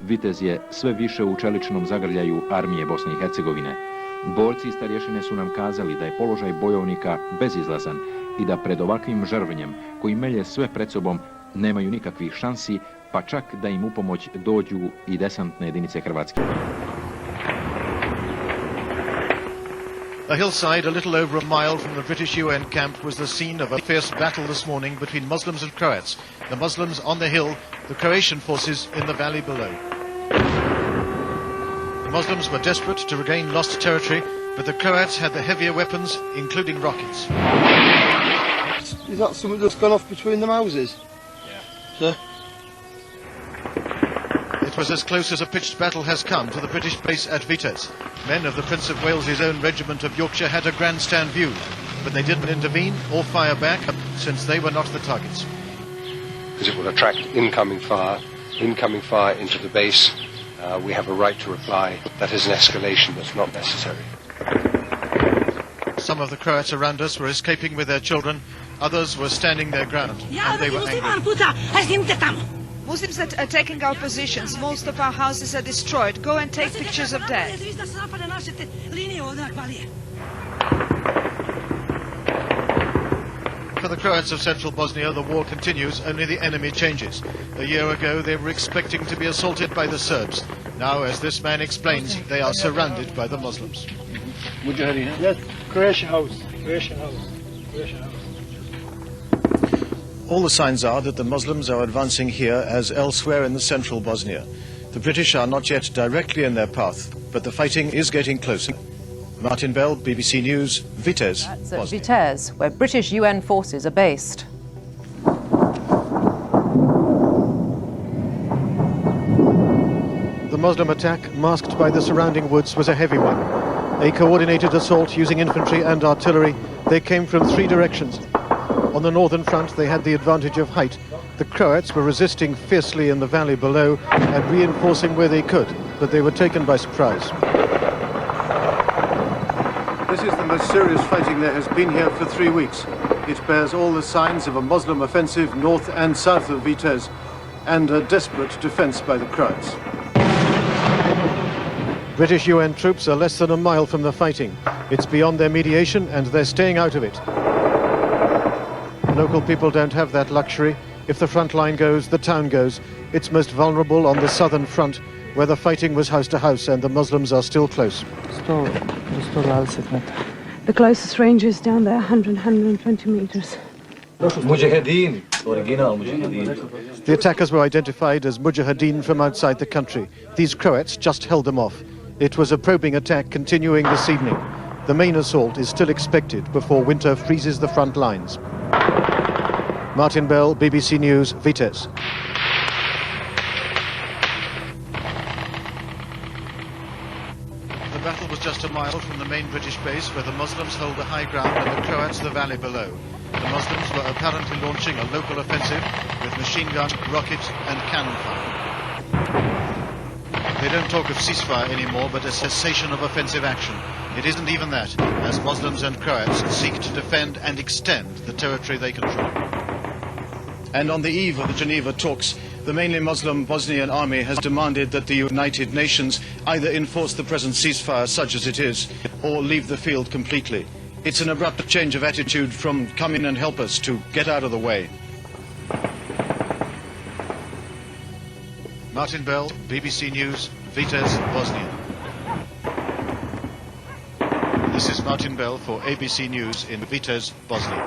Vitez je sve više u čeličnom zagrljaju armije Bosne i Hercegovine. Borci iz starješine su nam kazali da je položaj bojovnika bezizlazan i da pred ovakvim žrvnjem, koji melje sve pred sobom, nemaju nikakvih šansi, pa čak da im u pomoć dođu i desantne jedinice Hrvatske. A hillside a little over a mile from the British UN camp was the scene of a fierce battle this morning between Muslims and Croats. The Muslims on the hill, the Croatian forces in the valley below. The Muslims were desperate to regain lost territory, but the Croats had the heavier weapons, including rockets. Is that something that's gone off between the houses? Yeah. It was as close as a pitched battle has come to the British base at Vitez. Men of the Prince of Wales's own regiment of Yorkshire had a grandstand view, but they didn't intervene or fire back since they were not the targets. Because it will attract incoming fire into the base. We have a right to reply. That is an escalation that's not necessary. Some of the Croats around us were escaping with their children. Others were standing their ground, and they were angry. Muslims are taking our positions. Most of our houses are destroyed. Go and take pictures of that. For the Croats of central Bosnia, the war continues, only the enemy changes. A year ago, they were expecting to be assaulted by the Serbs. Now, as this man explains, they are surrounded by the Muslims. Yes, Croatian house. Croatian house. Croatian house. All the signs are that the Muslims are advancing here as elsewhere in the central Bosnia. The British are not yet directly in their path, but the fighting is getting closer. Martin Bell, BBC News, Vitez, Bosnia. Vitez, where British UN forces are based. The Muslim attack, masked by the surrounding woods, was a heavy one. A coordinated assault using infantry and artillery. They came from three directions. On the northern front, they had the advantage of height. The Croats were resisting fiercely in the valley below and reinforcing where they could, but they were taken by surprise. This is the most serious fighting there has been here for 3 weeks. It bears all the signs of a Muslim offensive north and south of Vitez and a desperate defense by the Croats. British UN troops are less than a mile from the fighting. It's beyond their mediation and they're staying out of it. Local people don't have that luxury. If the front line goes, the town goes. It's most vulnerable on the southern front, where the fighting was house to house and the Muslims are still close. The closest range is down there, 120 meters. The attackers were identified as Mujahideen from outside the country. These Croats just held them off. It was a probing attack continuing this evening. The main assault is still expected before winter freezes the front lines. Martin Bell, BBC News, Vitez. The battle was just a mile from the main British base, where the Muslims hold the high ground and the Croats the valley below. The Muslims were apparently launching a local offensive with machine gun, rocket and cannon fire. They don't talk of ceasefire anymore, but a cessation of offensive action. It isn't even that, as Muslims and Croats seek to defend and extend the territory they control. And on the eve of the Geneva talks, the mainly Muslim Bosnian army has demanded that the United Nations either enforce the present ceasefire such as it is, or leave the field completely. It's an abrupt change of attitude from come in and help us to get out of the way. Martin Bell, BBC News, Vitez, Bosnia. This is Martin Bell for ABC News in Vitez, Bosnia.